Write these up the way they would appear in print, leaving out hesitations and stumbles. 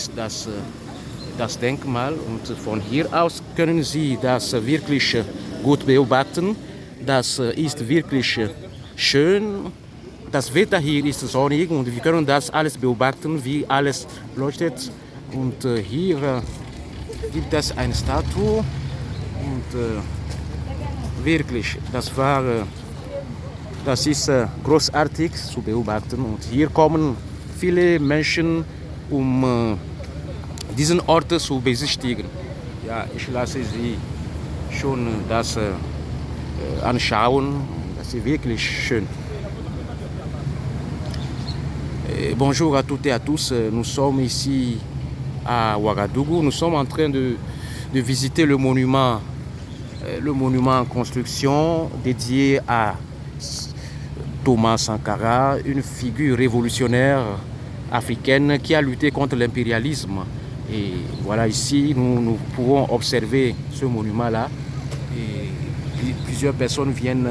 ist das Denkmal und von hier aus können Sie das wirklich gut beobachten. Das ist wirklich schön. Das Wetter hier ist sonnig und wir können das alles beobachten, wie alles leuchtet. Und hier gibt es eine Statue und wirklich, das ist großartig zu beobachten. Und hier kommen viele Menschen, um diesen Ort zu besichtigen. Ja, ich lasse Sie schon das anschauen. Das ist wirklich schön. Bonjour à toutes et à tous. Nous sommes ici à Ouagadougou. Nous sommes en train de visiter le monument en construction dédié à Thomas Sankara, une figure révolutionnaire africaine qui a lutté contre l'impérialisme. Et voilà, ici, nous pouvons observer ce monument-là. Et plusieurs personnes viennent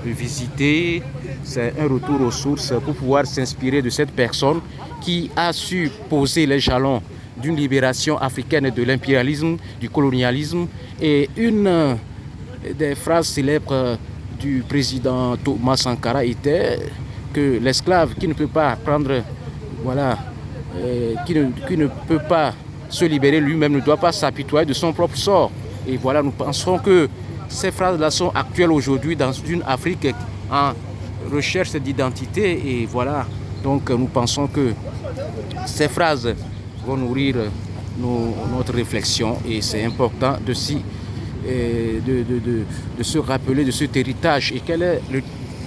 le visiter. C'est un retour aux sources pour pouvoir s'inspirer de cette personne qui a su poser les jalons d'une libération africaine de l'impérialisme, du colonialisme. Et une des phrases célèbres du président Thomas Sankara était que l'esclave qui ne peut pas prendre, voilà, qui ne peut pas se libérer lui-même ne doit pas s'apitoyer de son propre sort. Et voilà, nous pensons que ces phrases-là sont actuelles aujourd'hui dans une Afrique en recherche d'identité. Et voilà, donc nous pensons que ces phrases vont nourrir notre réflexion et c'est important de se rappeler de cet héritage. Et quel est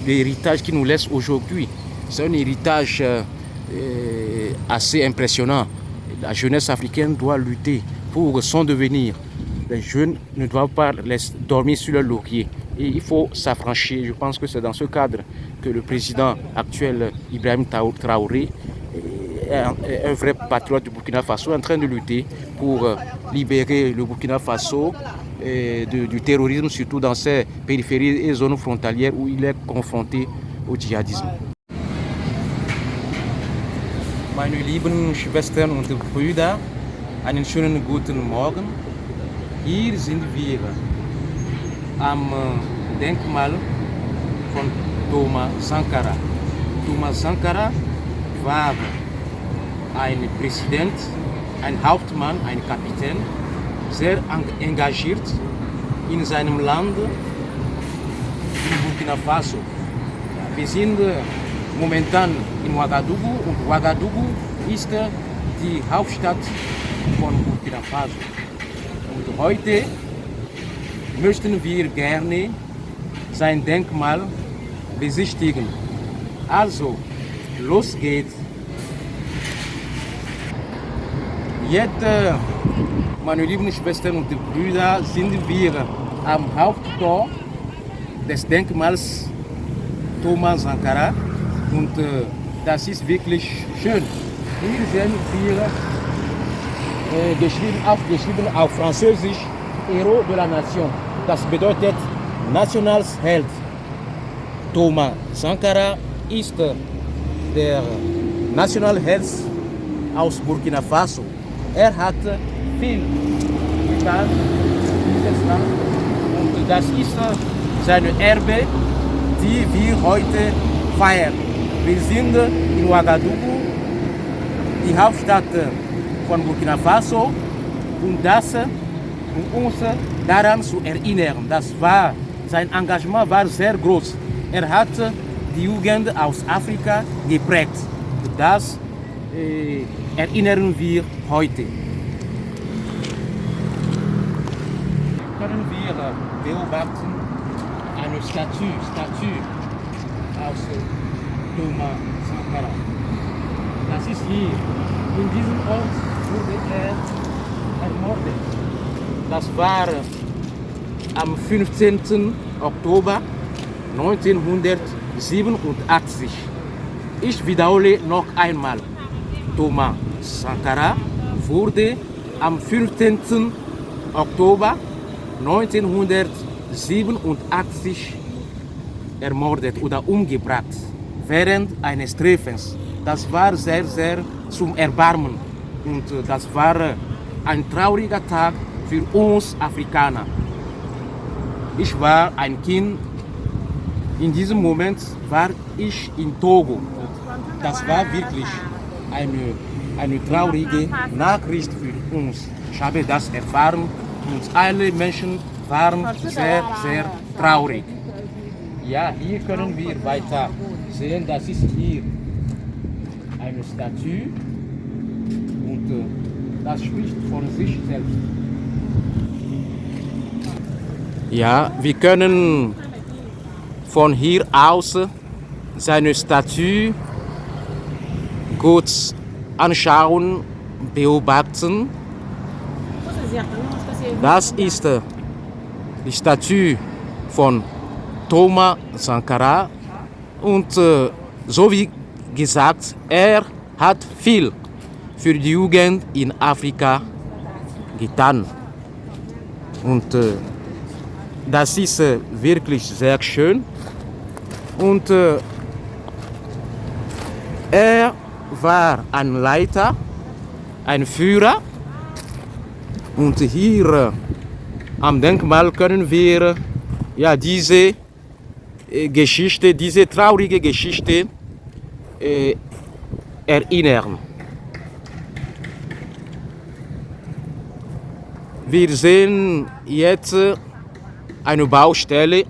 l'héritage qui nous laisse aujourd'hui? C'est un héritage assez impressionnant. La jeunesse africaine doit lutter pour son devenir. Les jeunes ne doivent pas dormir sur leur laurier. Et il faut s'affranchir. Je pense que c'est dans ce cadre que le président actuel, Ibrahim Traoré, est un vrai patriote du Burkina Faso, en train de lutter pour libérer le Burkina Faso du terrorisme, surtout dans ses périphéries et zones frontalières où il est confronté au djihadisme. Meine lieben Schwestern und Brüder, einen schönen guten Morgen. Hier sind wir am Denkmal von Thomas Sankara. Thomas Sankara war ein Präsident, ein Hauptmann, ein Kapitän, sehr engagiert in seinem Land, in Burkina Faso. Wir sind momentan in Ouagadougou und Ouagadougou ist die Hauptstadt von Burkina Faso. Und heute möchten wir gerne sein Denkmal besichtigen. Also, los geht's. Jetzt, meine lieben Schwestern und Brüder, sind wir am Haupttor des Denkmals Thomas Sankara und das ist wirklich schön. Hier sehen wir geschrieben auf Französisch Héros de la Nation. Das bedeutet Nationalheld. Thomas Sankara ist der Nationalheld aus Burkina Faso. Er hat viel getan in dieses Land und das ist seine Erbe, die wir heute feiern. Wir sind in Ouagadougou, die Hauptstadt von Burkina Faso, um uns daran zu erinnern. Sein Engagement war sehr groß. Er hat die Jugend aus Afrika geprägt. Das erinnern wir heute. Können wir beobachten eine Statue aus Thomas Sankara. Das ist hier. In diesem Ort wurde er ermordet. Das war am 15. Oktober 1987. Ich wiederhole noch einmal. Thomas Sankara wurde am 15. Oktober 1987 ermordet oder umgebracht während eines Treffens. Das war sehr, sehr zum Erbarmen Und das war ein trauriger Tag für uns Afrikaner. Ich war ein Kind, in diesem Moment war ich in Togo. Das war wirklich eine traurige Nachricht für uns. Ich habe das erfahren und alle Menschen waren sehr, sehr traurig. Ja, hier können wir weiter sehen, das ist hier eine Statue und das spricht von sich selbst. Ja, wir können von hier aus seine Statue gut anschauen, beobachten. Das ist die Statue von Thomas Sankara und so wie gesagt, er hat viel für die Jugend in Afrika getan. Und das ist wirklich sehr schön. Und er war ein Leiter, ein Führer. Und hier am Denkmal können wir ja diese Geschichte, diese traurige Geschichte erinnern. Wir sehen jetzt eine Baustelle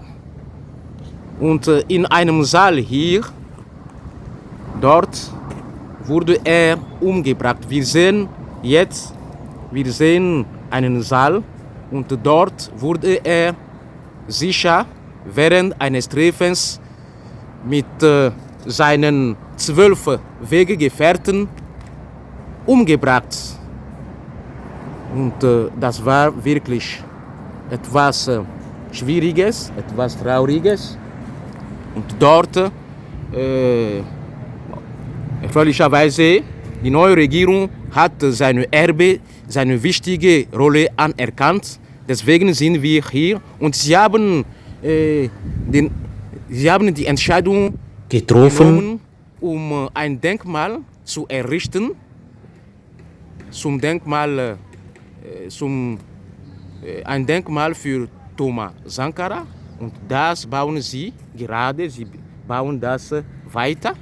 und in einem Saal hier, dort wurde er umgebracht. Wir sehen einen Saal und dort wurde er sicher während eines Treffens mit seinen 12 Weggefährten umgebracht. Und das war wirklich etwas Schwieriges, etwas Trauriges. Und dort, erfreulicherweise, die neue Regierung hat seine Erbe, seine wichtige Rolle anerkannt. Deswegen sind wir hier und sie haben die Entscheidung getroffen, um ein Denkmal zu errichten, ein Denkmal für Thomas Sankara. Und das bauen sie gerade, sie bauen das weiter.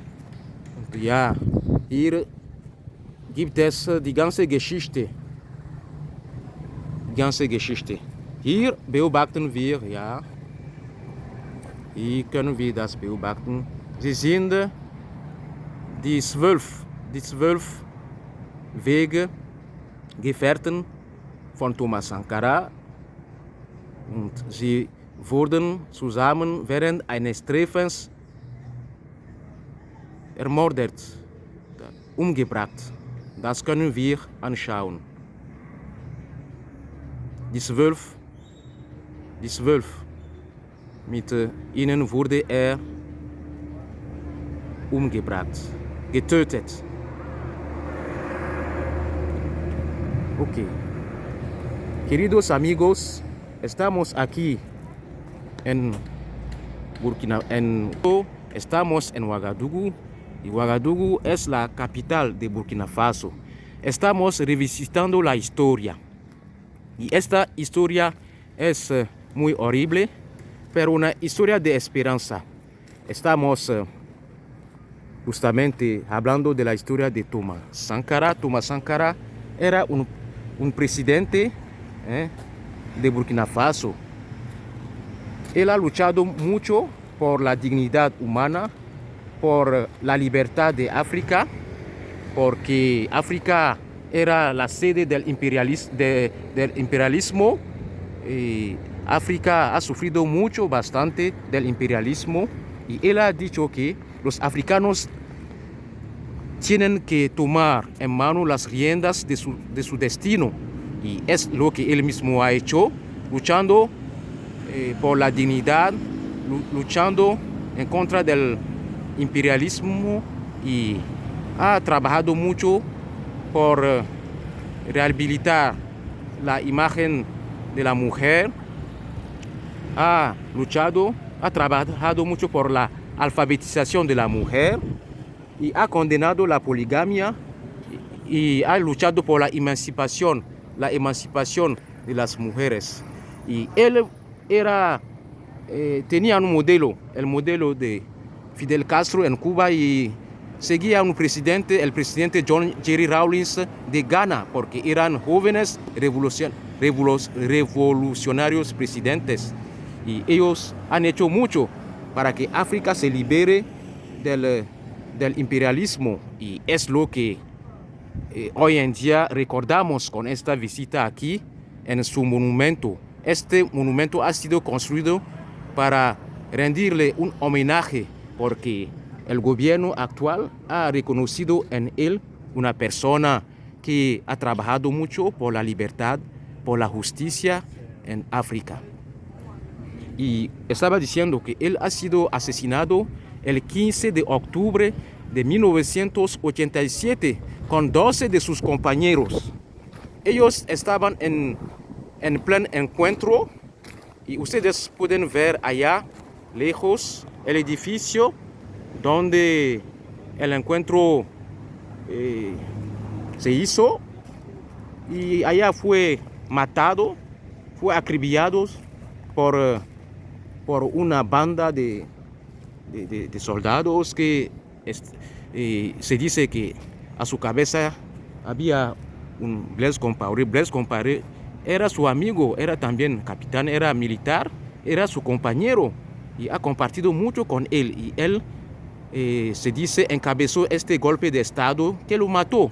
Und ja, hier gibt es die ganze Geschichte. Hier beobachten wir, ja, hier können wir das beobachten. Sie sind die 12 Weggefährten von Thomas Sankara und sie wurden zusammen während eines Treffens ermordet, umgebracht. Das können wir anschauen. Die 12, mit ihnen wurde er umgebracht, getötet. Ok. Queridos amigos, estamos aquí en estamos en Ouagadougou y Ouagadougou es la capital de Burkina Faso. Estamos revisitando la historia y esta historia es muy horrible, pero una historia de esperanza. Estamos justamente hablando de la historia de Thomas Sankara. Thomas Sankara era un presidente de Burkina Faso. Él ha luchado mucho por la dignidad humana, por la libertad de África, porque África era la sede del imperialismo. Y África ha sufrido bastante del imperialismo, y él ha dicho que los africanos tienen que tomar en mano las riendas de su destino, y es lo que él mismo ha hecho, luchando por la dignidad, luchando en contra del imperialismo, y ha trabajado mucho por rehabilitar la imagen de la mujer, ha trabajado mucho por la alfabetización de la mujer y ha condenado la poligamia y ha luchado por la emancipación de las mujeres. Y él era, tenía un modelo, el modelo de Fidel Castro en Cuba, y seguía el presidente John Jerry Rawlings de Ghana, porque eran jóvenes revolucionarios presidentes. Y ellos han hecho mucho para que África se libere del imperialismo, y es lo que hoy en día recordamos con esta visita aquí en su monumento. Este monumento ha sido construido para rendirle un homenaje, porque el gobierno actual ha reconocido en él una persona que ha trabajado mucho por la libertad, por la justicia en África. Y estaba diciendo que él ha sido asesinado el 15 de octubre de 1987 con 12 de sus compañeros. Ellos estaban en pleno encuentro, y ustedes pueden ver allá lejos el edificio donde el encuentro se hizo, y allá fue matado, fue acribillado por una banda de soldados que se dice que a su cabeza había un Blaise Compaoré. Blaise Compaoré era su amigo, era también capitán, era militar, era su compañero y ha compartido mucho con él. Y él, se dice, encabezó este golpe de estado que lo mató.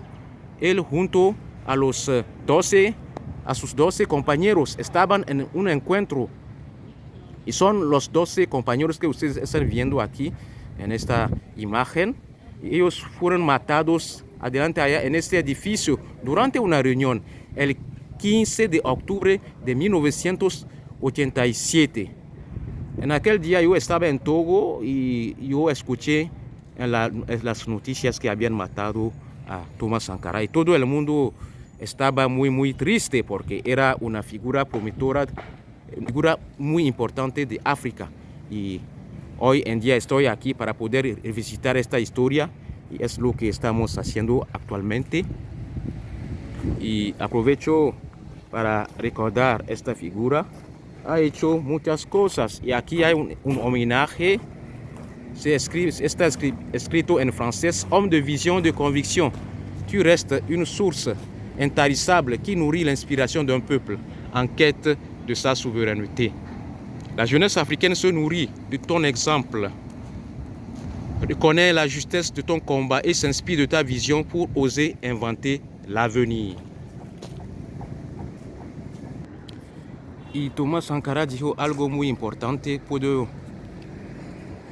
Él junto a sus 12 compañeros estaban en un encuentro. Y son los 12 compañeros que ustedes están viendo aquí en esta imagen. Ellos fueron matados adelante allá en este edificio durante una reunión el 15 de octubre de 1987. En aquel día yo estaba en Togo y yo escuché en las noticias que habían matado a Thomas Sankara, y todo el mundo estaba muy triste, porque era una figura prometedora, una figura muy importante de África. Y hoy en día estoy aquí para poder revisitar esta historia, y es lo que estamos haciendo actualmente. Y aprovecho para recordar esta figura. Ha hecho muchas cosas, y aquí hay un homenaje. Está escrito en francés: homme de vision, de conviction, tu restes une source intarissable qui nourrit l'inspiration d'un peuple en quête de sa souveraineté. La jeunesse africaine se nourrit de ton exemple, reconnaît la justesse de ton combat et s'inspire de ta vision pour oser inventer l'avenir. Y Thomas Sankara dijo algo muy importante, puedo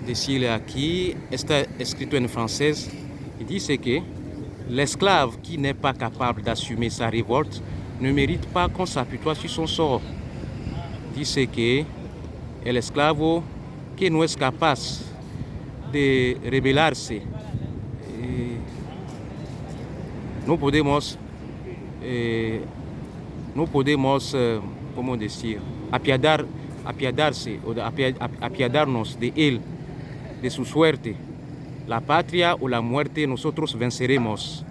decirle aquí, está escrito en francés, y dice que l'esclave qui n'est pas capable d'assumer sa révolte ne mérite pas qu'on s'apitoie sur son sort. Dice que el esclavo que no es capaz de rebelarse, no podemos, ¿cómo decir?, apiadarse o apiadarnos de él, de su suerte. La patria o la muerte, nosotros venceremos.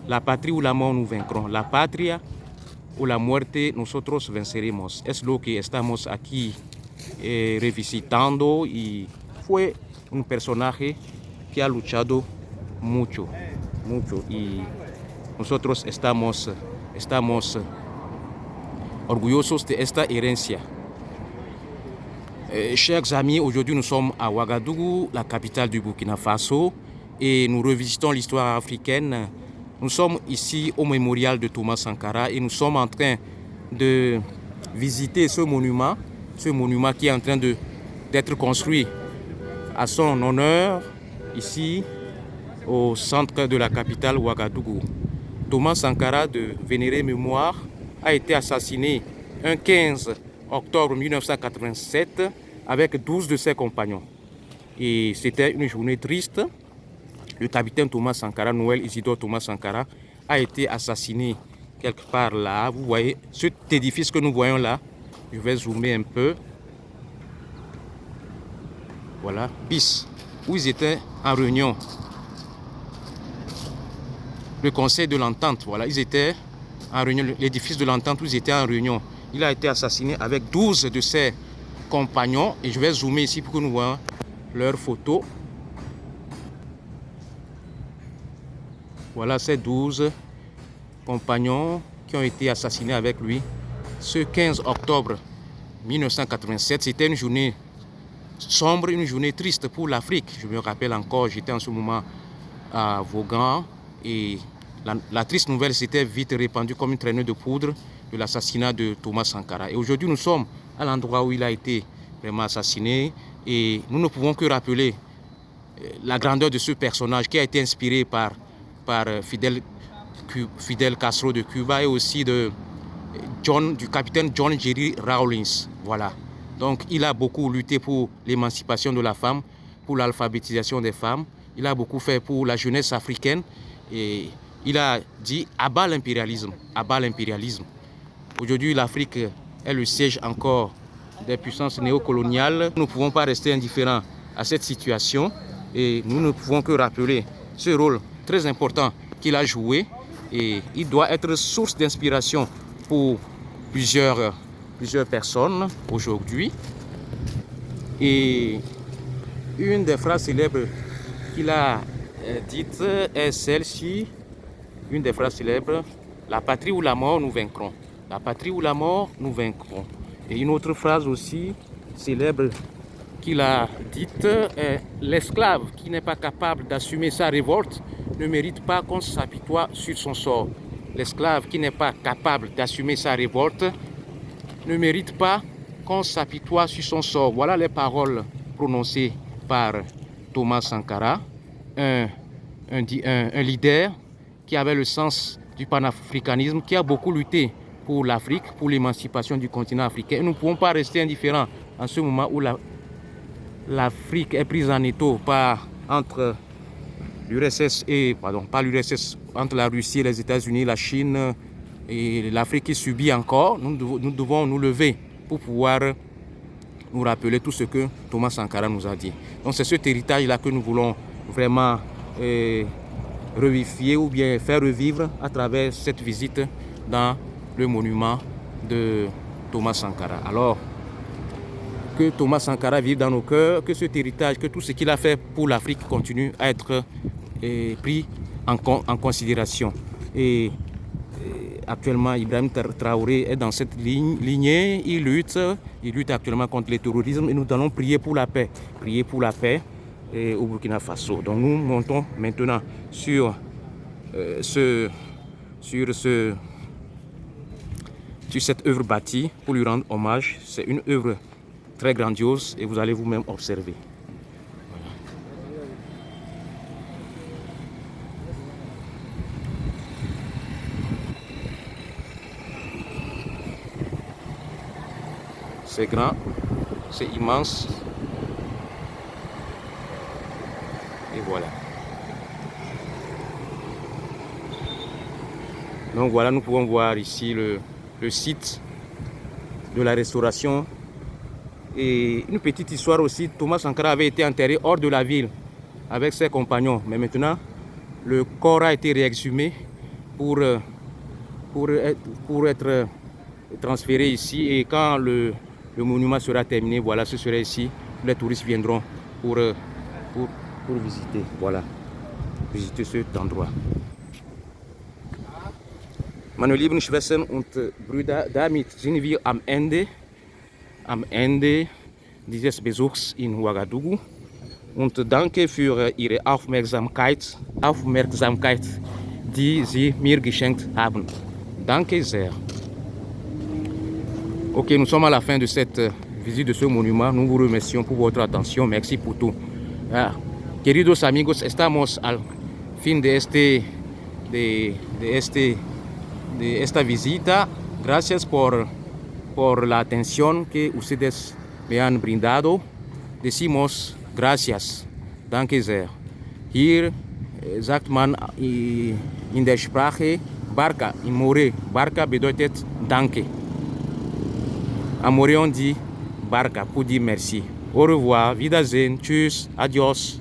La patria o la mort nous vaincrons. La patria o la muerte, nosotros venceremos. Es lo que estamos aquí revisitando, y fue un personaje que ha luchado mucho, y nosotros estamos orgullosos de esta herencia. Chers amis, aujourd'hui nous sommes à Ouagadougou, la capitale du Burkina Faso, et nous revisitons l'histoire africaine. Nous sommes ici au mémorial de Thomas Sankara, et nous sommes en train de visiter ce monument qui est en train d'être construit à son honneur ici au centre de la capitale Ouagadougou. Thomas Sankara, de vénérée mémoire, a été assassiné un 15 octobre 1987 avec 12 de ses compagnons. Et c'était une journée triste. Le capitaine Thomas Sankara, Noël Isidore Thomas Sankara, a été assassiné quelque part là. Vous voyez cet édifice que nous voyons là. Je vais zoomer un peu. Voilà, BIS, où ils étaient en réunion. le conseil de l'entente. Voilà, ils étaient en réunion, l'édifice de l'entente où ils étaient en réunion. Il a été assassiné avec 12 de ses compagnons. Et je vais zoomer ici pour que nous voyons leurs photos. Voilà ces 12 compagnons qui ont été assassinés avec lui. Ce 15 octobre 1987, c'était une journée sombre, une journée triste pour l'Afrique. Je me rappelle encore, j'étais en ce moment à Vaughan et la triste nouvelle s'était vite répandue comme une traînée de poudre de l'assassinat de Thomas Sankara. Et aujourd'hui, nous sommes à l'endroit où il a été vraiment assassiné et nous ne pouvons que rappeler la grandeur de ce personnage qui a été inspiré par Fidel Castro de Cuba et aussi du capitaine John Jerry Rawlings. Voilà. Donc il a beaucoup lutté pour l'émancipation de la femme, pour l'alphabétisation des femmes. Il a beaucoup fait pour la jeunesse africaine et il a dit abat l'impérialisme, abat l'impérialisme. Aujourd'hui, l'Afrique est le siège encore des puissances néocoloniales. Nous ne pouvons pas rester indifférents à cette situation et nous ne pouvons que rappeler ce rôle très important qu'il a joué et il doit être source d'inspiration pour plusieurs personnes aujourd'hui. Et une des phrases célèbres qu'il a dites est celle-ci, une des phrases célèbres: la patrie ou la mort, nous vaincrons. La patrie ou la mort, nous vaincrons. Et une autre phrase aussi célèbre qu'il a dite est: l'esclave qui n'est pas capable d'assumer sa révolte ne mérite pas qu'on s'apitoie sur son sort. L'esclave qui n'est pas capable d'assumer sa révolte ne mérite pas qu'on s'apitoie sur son sort. Voilà les paroles prononcées par Thomas Sankara, un leader qui avait le sens du panafricanisme, qui a beaucoup lutté pour l'Afrique, pour l'émancipation du continent africain. Et nous ne pouvons pas rester indifférents en ce moment où l'Afrique est prise en étau entre l'URSS et, pas l'URSS, entre la Russie, les États-Unis, la Chine et l'Afrique qui subit encore. Nous devons nous lever pour pouvoir nous rappeler tout ce que Thomas Sankara nous a dit. Donc c'est cet héritage-là que nous voulons vraiment revivifier ou bien faire revivre à travers cette visite dans le monument de Thomas Sankara. Alors, que Thomas Sankara vive dans nos cœurs, que cet héritage, que tout ce qu'il a fait pour l'Afrique continue à être pris en considération. Et actuellement, Ibrahim Traoré est dans cette lignée. Il lutte actuellement contre le terrorisme et nous allons prier pour la paix. Prier pour la paix au Burkina Faso. Donc nous montons maintenant sur cette œuvre bâtie pour lui rendre hommage. C'est une œuvre très grandiose et vous allez vous-même observer. Voilà. C'est grand, c'est immense. Et voilà. Donc voilà, nous pouvons voir ici le site de la restauration. Et une petite histoire aussi, Thomas Sankara avait été enterré hors de la ville avec ses compagnons. Mais maintenant, le corps a été réexhumé pour être transféré ici. Et quand le monument sera terminé, voilà, ce sera ici. Les touristes viendront pour visiter, voilà, visiter cet endroit. Meine lieben Schwestern und Brüder, damit sind wir am Ende dieses Besuchs in Ouagadougou und danke für Ihre Aufmerksamkeit, die Sie mir geschenkt haben. Danke sehr. Ok, nous sommes à la fin de cette visite de ce monument. Nous vous remercions pour votre attention. Merci pour tout. Queridos amigos, estamos al fin de esta visita. Gracias por la atención que ustedes me han brindado. Decimos gracias. Danke sehr. Hier sagt man in der Sprache Barka, in Moré. Barka bedeutet Danke. En Moré on dit Barka pour dire merci. Au revoir, Wiedersehen, tschüss, adios.